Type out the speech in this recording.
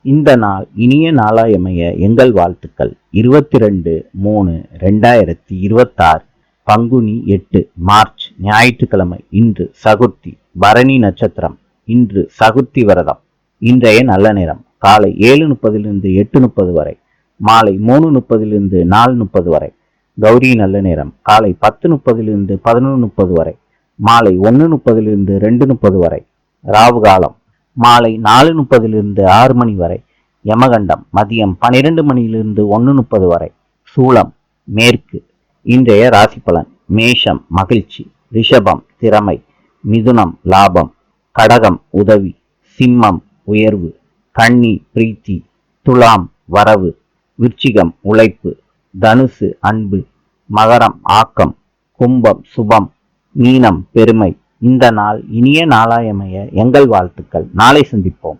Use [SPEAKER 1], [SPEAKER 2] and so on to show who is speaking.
[SPEAKER 1] இந்த நாள் இனிய நாளாயமைய எங்கள் வாழ்த்துக்கள். 22/3/2026 பங்குனி 8 மார்ச் ஞாயிற்றுக்கிழமை. இன்று சகுர்த்தி, பரணி நட்சத்திரம். இன்று சகுர்த்தி விரதம். இன்றைய நல்ல நேரம் காலை 7:30 8:30 வரை, மாலை 3:30 4:30 வரை. கௌரி நல்ல நேரம் காலை 10:30 11:30 வரை, மாலை 1:30 2:30 வரை. ராவு காலம் மாலை 4:30 6 மணி வரை. யமகண்டம் மதியம் 12 மணியிலிருந்து 1:30 வரை. சூலம் மேற்கு. இன்றைய ராசி பலன்: மேஷம் மகிழ்ச்சி, ரிஷபம் திறமை, மிதுனம் லாபம், கடகம் உதவி, சிம்மம் உயர்வு, கன்னி பிரீத்தி, துலாம் வரவு, விருச்சிகம் உழைப்பு, தனுசு அன்பு, மகரம் ஆக்கம், கும்பம் சுபம், மீனம் பெருமை. இந்த நாள் இனிய நாளாயமைய எங்கள் வாழ்த்துக்கள். நாளை சந்திப்போம்.